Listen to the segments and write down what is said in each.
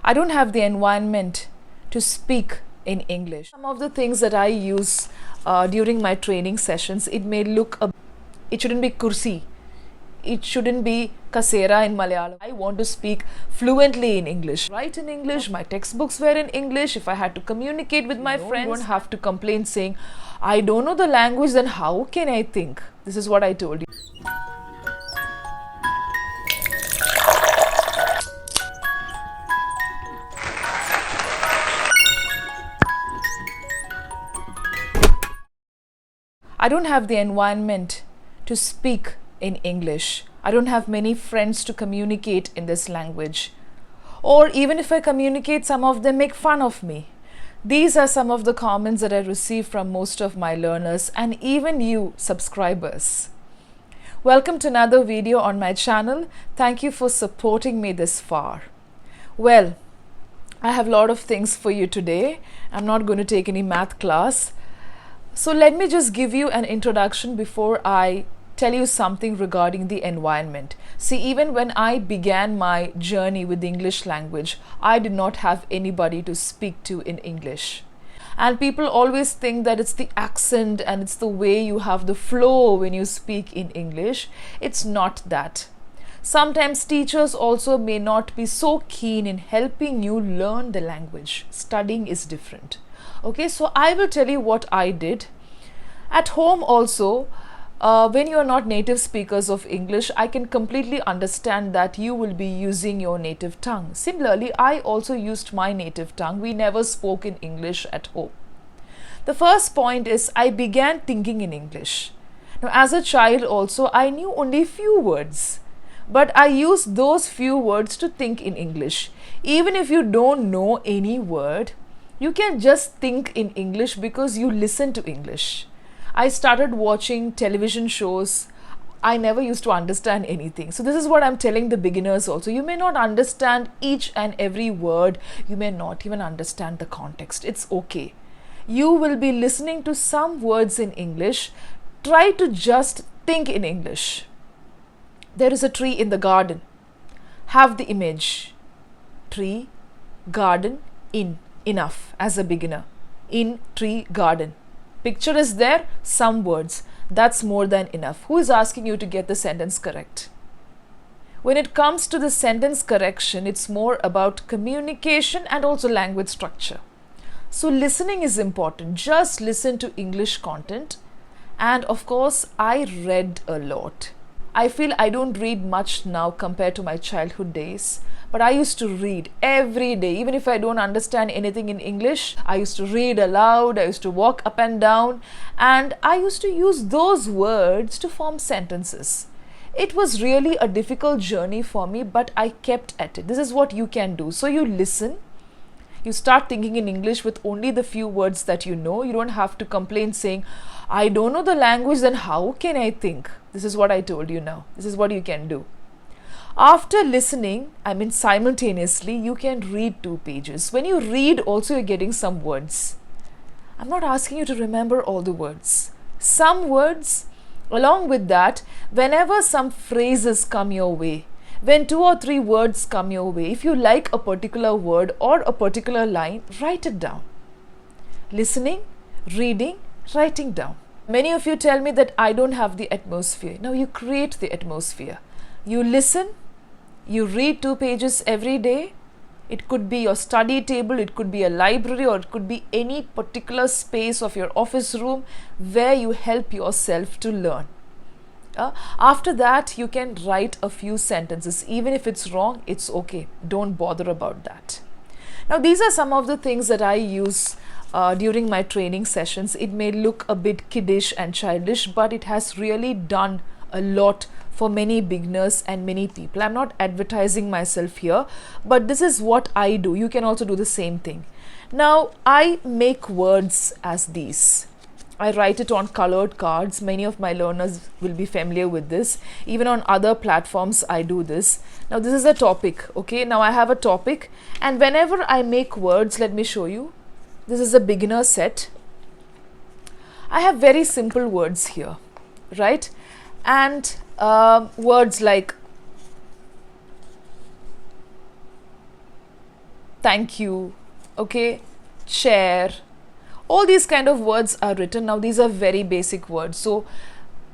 I don't have the environment to speak in English. Some of the things that I use during my training sessions, it may look it shouldn't be kursi, it shouldn't be kasera in Malayalam. I want to speak fluently in English, write in English, my textbooks were in English. If I had to communicate with my friends, I don't have to complain saying, I don't know the language, then how can I think? This is what I told you. I don't have the environment to speak in English. I don't have many friends to communicate in this language. Or even if I communicate, some of them make fun of me. These are some of the comments that I receive from most of my learners and even you subscribers. Welcome to another video on my channel. Thank you for supporting me this far. Well, I have a lot of things for you today. I'm not going to take any math class. So let me just give you an introduction before I tell you something regarding the environment. See, even when I began my journey with the English language, I did not have anybody to speak to in English. And people always think that it's the accent and it's the way you have the flow when you speak in English. It's not that. Sometimes teachers also may not be so keen in helping you learn the language. Studying is different. Okay, so I will tell you what I did. At home also, when you are not native speakers of English, I can completely understand that you will be using your native tongue. Similarly, I also used my native tongue. We never spoke in English at home. The first point is I began thinking in English. Now, as a child also, I knew only few words. But I used those few words to think in English. Even if you don't know any word, you can just think in English because you listen to English. I started watching television shows. I never used to understand anything. So this is what I'm telling the beginners also. You may not understand each and every word. You may not even understand the context. It's okay. You will be listening to some words in English. Try to just think in English. There is a tree in the garden. Have the image. Tree, garden, in. Enough as a beginner. In, tree, garden. Picture is there, some words. That's more than enough. Who is asking you to get the sentence correct? When it comes to the sentence correction, it's more about communication and also language structure. So listening is important. Just listen to English content. And of course, I read a lot. I feel I don't read much now compared to my childhood days. But I used to read every day. Even if I don't understand anything in English, I used to read aloud, I used to walk up and down, and I used to use those words to form sentences. It was really a difficult journey for me, but I kept at it. This is what you can do. So you listen, you start thinking in English with only the few words that you know. You don't have to complain saying, I don't know the language, then how can I think? This is what I told you now. This is what you can do. After listening, simultaneously, you can read 2 pages. When you read, also you're getting some words. I'm not asking you to remember all the words. Some words, along with that, whenever some phrases come your way, when 2 or 3 words come your way, if you like a particular word or a particular line, write it down. Listening, reading, writing down. Many of you tell me that I don't have the atmosphere. Now you create the atmosphere. You listen. You read 2 pages every day. It could be your study table, it could be a library, or it could be any particular space of your office room where you help yourself to learn. After that, you can write a few sentences. Even if it's wrong, it's okay. Don't bother about that. Now, these are some of the things that I use during my training sessions. It may look a bit kiddish and childish, but it has really done a lot for many beginners and many people. I'm not advertising myself here, but this is what I do. You can also do the same thing. Now, I make words as these. I write it on colored cards. Many of my learners will be familiar with this. Even on other platforms, I do this. Now, this is a topic. Okay, now I have a topic, and whenever I make words, let me show you. This is a beginner set. I have very simple words here, right? And words like thank you, okay, chair. All these kind of words are written. Now these are very basic words. So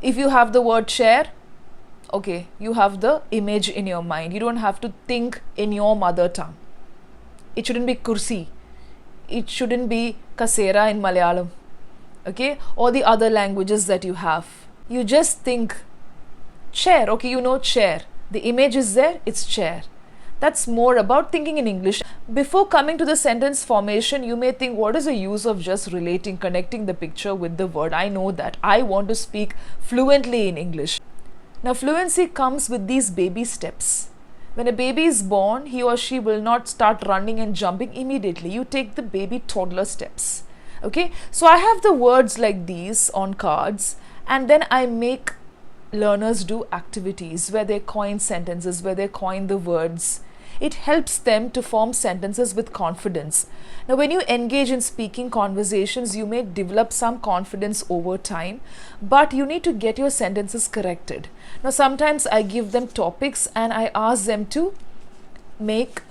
if you have the word chair, okay, you have the image in your mind. You don't have to think in your mother tongue. It shouldn't be kursi. It shouldn't be kasera in Malayalam, okay, or the other languages that you have. You just think chair, okay, you know chair. The image is there, it's chair. That's more about thinking in English. Before coming to the sentence formation, you may think, what is the use of just relating, connecting the picture with the word? I know that. I want to speak fluently in English. Now, fluency comes with these baby steps. When a baby is born, he or she will not start running and jumping immediately. You take the baby toddler steps. Okay, so I have the words like these on cards, and then I make learners do activities where they coin sentences, where they coin the words. It helps them to form sentences with confidence. Now, when you engage in speaking conversations, you may develop some confidence over time, but you need to get your sentences corrected. Now, sometimes I give them topics and I ask them to make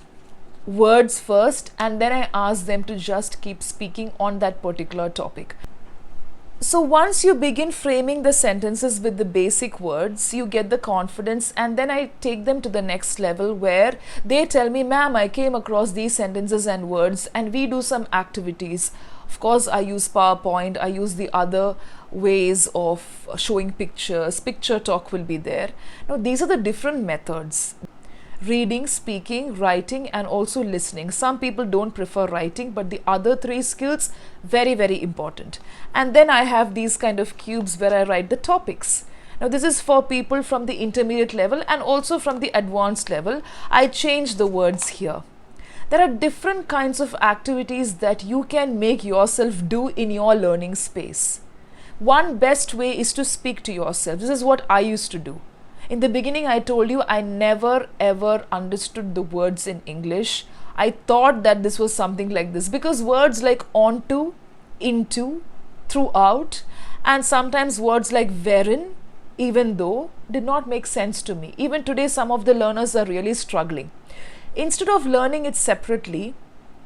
words first, and then I ask them to just keep speaking on that particular topic. So once you begin framing the sentences with the basic words, you get the confidence, and then I take them to the next level where they tell me, ma'am, I came across these sentences and words, and we do some activities. Of course, I use PowerPoint, I use the other ways of showing pictures. Picture talk will be there. Now, these are the different methods. Reading, speaking, writing, and also listening. Some people don't prefer writing, but the other three skills, very, very important. And then I have these kind of cubes where I write the topics. Now this is for people from the intermediate level and also from the advanced level. I change the words here. There are different kinds of activities that you can make yourself do in your learning space. One best way is to speak to yourself. This is what I used to do. In the beginning, I told you I never ever understood the words in English. I thought that this was something like this because words like onto, into, throughout, and sometimes words like wherein, even though, did not make sense to me. Even today, some of the learners are really struggling. Instead of learning it separately,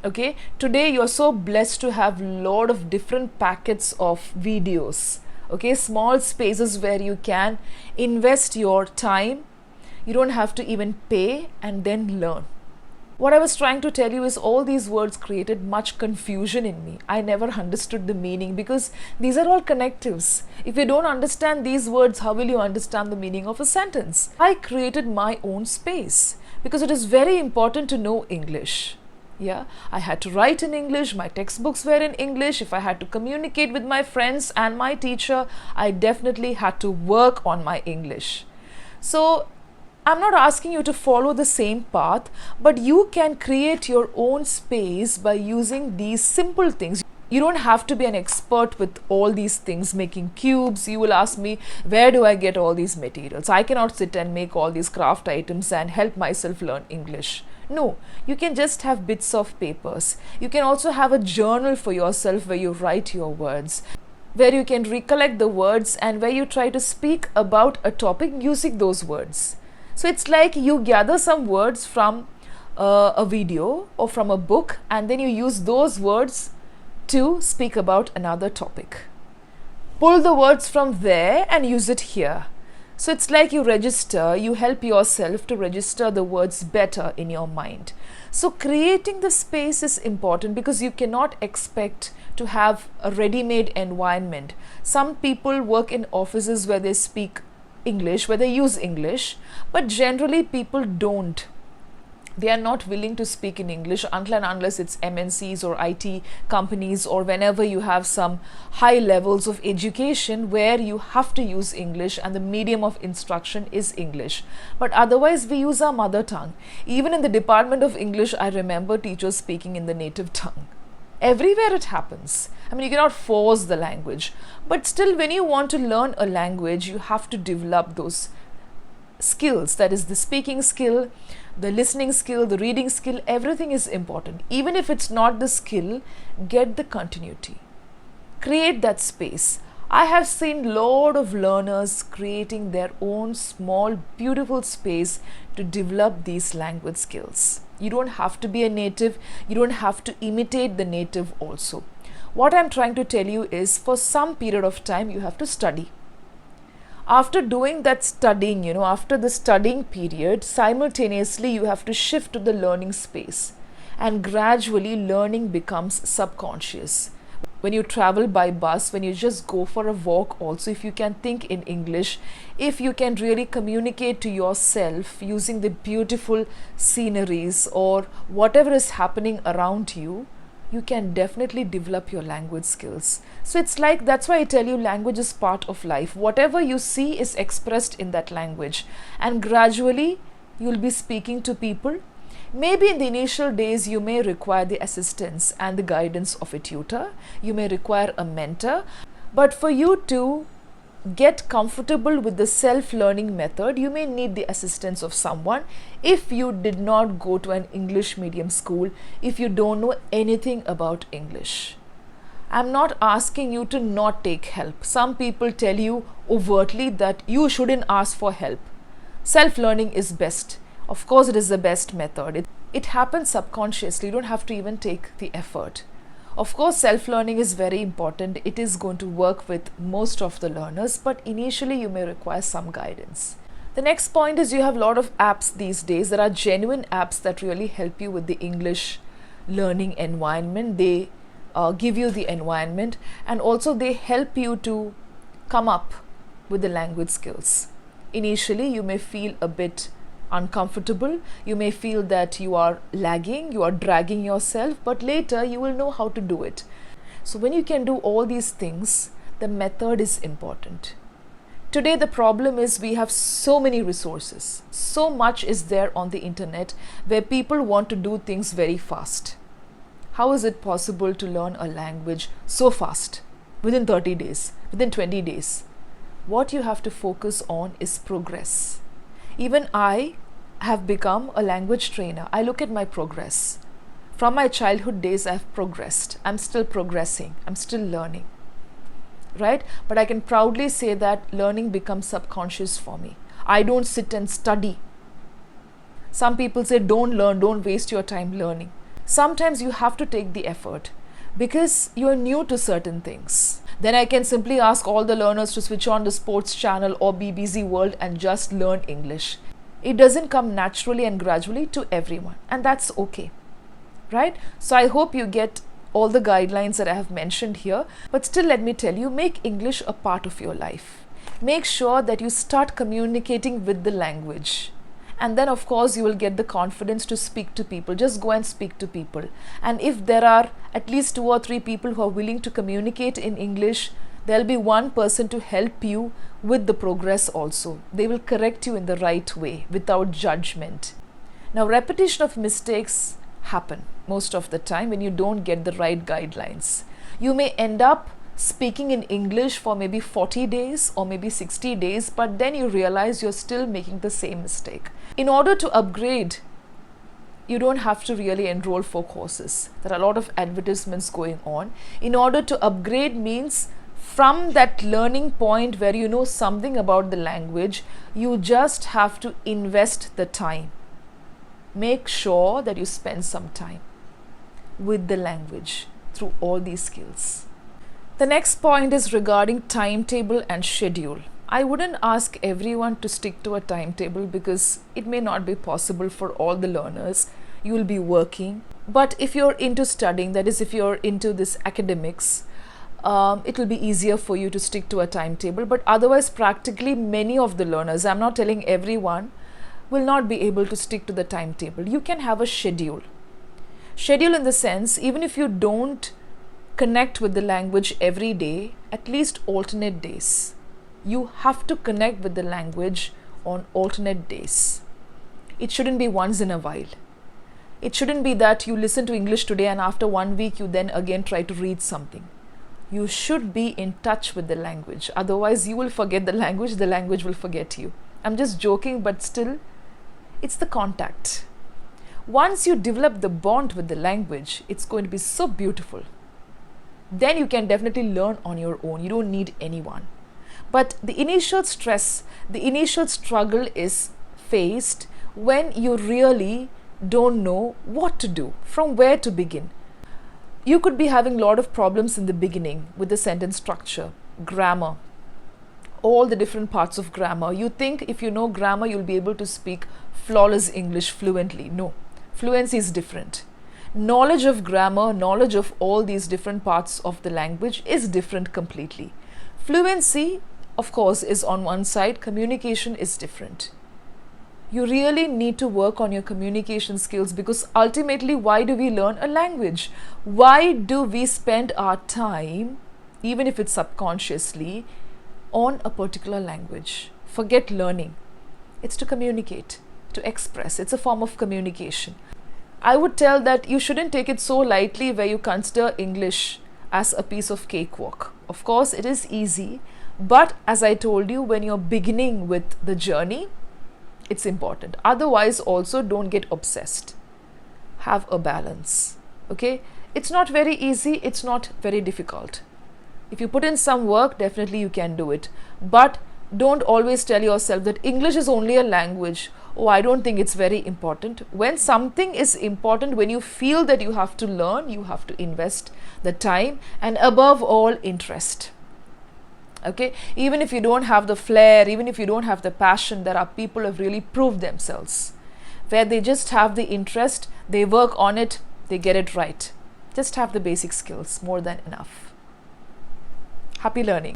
okay, today you're so blessed to have a lot of different packets of videos. Okay, small spaces where you can invest your time. You don't have to even pay and then learn. What I was trying to tell you is all these words created much confusion in me. I never understood the meaning because these are all connectives. If you don't understand these words, how will you understand the meaning of a sentence? I created my own space because it is very important to know English. Yeah, I had to write in English, my textbooks were in English. If I had to communicate with my friends and my teacher, I definitely had to work on my English. So I'm not asking you to follow the same path, but you can create your own space by using these simple things. You don't have to be an expert with all these things, making cubes. You will ask me, where do I get all these materials? I cannot sit and make all these craft items and help myself learn English. No, you can just have bits of papers. You can also have a journal for yourself where you write your words, where you can recollect the words and where you try to speak about a topic using those words. So it's like you gather some words from a video or from a book, and then you use those words to speak about another topic. Pull the words from there and use it here. So it's like you register, you help yourself to register the words better in your mind. So creating the space is important because you cannot expect to have a ready-made environment. Some people work in offices where they speak English, where they use English, but generally people don't. They are not willing to speak in English until and unless it's MNCs or IT companies, or whenever you have some high levels of education where you have to use English and the medium of instruction is English. But otherwise we use our mother tongue. Even in the Department of English, I remember teachers speaking in the native tongue. Everywhere it happens. I mean, you cannot force the language. But still, when you want to learn a language, you have to develop those skills. That is the speaking skill, the listening skill, the reading skill, everything is important. Even if it's not the skill, get the continuity. Create that space. I have seen a lot of learners creating their own small, beautiful space to develop these language skills. You don't have to be a native. You don't have to imitate the native also. What I'm trying to tell you is, for some period of time, you have to study. After doing that studying, after the studying period, simultaneously you have to shift to the learning space, and gradually learning becomes subconscious. When you travel by bus, when you just go for a walk also, if you can think in English, if you can really communicate to yourself using the beautiful sceneries or whatever is happening around you, you can definitely develop your language skills. So it's like, that's why I tell you, language is part of life. Whatever you see is expressed in that language, and gradually you'll be speaking to people. Maybe in the initial days you may require the assistance and the guidance of a tutor. You may require a mentor. But for you to get comfortable with the self-learning method, you may need the assistance of someone. If you did not go to an English medium school, if you don't know anything about English, I'm not asking you to not take help. Some people tell you overtly that you shouldn't ask for help. Self-learning is best. Of course, it is the best method. It happens subconsciously. You don't have to even take the effort. Of course, self-learning is very important. It is going to work with most of the learners, but initially you may require some guidance. The next point is, you have a lot of apps these days. There are genuine apps that really help you with the English learning environment. They give you the environment, and also they help you to come up with the language skills. Initially, you may feel a bit uncomfortable. You may feel that you are lagging, you are dragging yourself, but later you will know how to do it. So when you can do all these things, the method is important. Today the problem is, we have so many resources. So much is there on the internet where people want to do things very fast. How is it possible to learn a language so fast? Within 30 days, within 20 days. What you have to focus on is progress. Even I have become a language trainer. I look at my progress. From my childhood days, I've progressed. I'm still progressing. I'm still learning. Right? But I can proudly say that learning becomes subconscious for me. I don't sit and study. Some people say, don't learn, don't waste your time learning. Sometimes you have to take the effort because you're new to certain things. Then I can simply ask all the learners to switch on the sports channel or BBC World and just learn English. It doesn't come naturally and gradually to everyone, and that's okay, right? So I hope you get all the guidelines that I have mentioned here, but still let me tell you, make English a part of your life. Make sure that you start communicating with the language. And then of course you will get the confidence to speak to people. Just go and speak to people. And if there are at least 2 or 3 people who are willing to communicate in English, there'll be one person to help you with the progress also. They will correct you in the right way without judgment. Now, repetition of mistakes happen most of the time when you don't get the right guidelines. You may end up speaking in English for maybe 40 days or maybe 60 days, but then you realize you're still making the same mistake. In order to upgrade, you don't have to really enroll for courses. There are a lot of advertisements going on. In order to upgrade means, from that learning point where you know something about the language, you just have to invest the time. Make sure that you spend some time with the language through all these skills. The next point is regarding timetable and schedule. I wouldn't ask everyone to stick to a timetable because it may not be possible for all the learners. You will be working. But if you're into studying, that is, if you're into this academics, it will be easier for you to stick to a timetable. But otherwise, practically many of the learners, I'm not telling everyone, will not be able to stick to the timetable. You can have a schedule. Schedule in the sense, even if you don't connect with the language every day, at least alternate days. You have to connect with the language on alternate days. It shouldn't be once in a while. It shouldn't be that you listen to English today and after 1 week you then again try to read something. You should be in touch with the language. Otherwise you will forget the language will forget you. I'm just joking, but still, it's the contact. Once you develop the bond with the language, it's going to be so beautiful. Then you can definitely learn on your own. You don't need anyone. But the initial stress, the initial struggle is faced when you really don't know what to do, from where to begin. You could be having a lot of problems in the beginning with the sentence structure, grammar, all the different parts of grammar. You think if you know grammar, you'll be able to speak flawless English fluently. No, fluency is different. Knowledge of grammar, knowledge of all these different parts of the language is different completely. Fluency, of course, is on one side, communication is different. You really need to work on your communication skills, because ultimately, why do we learn a language? Why do we spend our time, even if it's subconsciously, on a particular language? Forget learning. It's to communicate, to express. It's a form of communication. I would tell that you shouldn't take it so lightly where you consider English as a piece of cakewalk. Of course, it is easy, but as I told you, when you're beginning with the journey, it's important. Otherwise, also don't get obsessed. Have a balance. Okay? It's not very easy, it's not very difficult. If you put in some work, definitely you can do it. But don't always tell yourself that English is only a language. Oh, I don't think it's very important. When something is important, when you feel that you have to learn, you have to invest the time and above all, interest. Okay, even if you don't have the flair, even if you don't have the passion, there are people who have really proved themselves, where they just have the interest, they work on it, they get it right. Just have the basic skills, more than enough. Happy learning.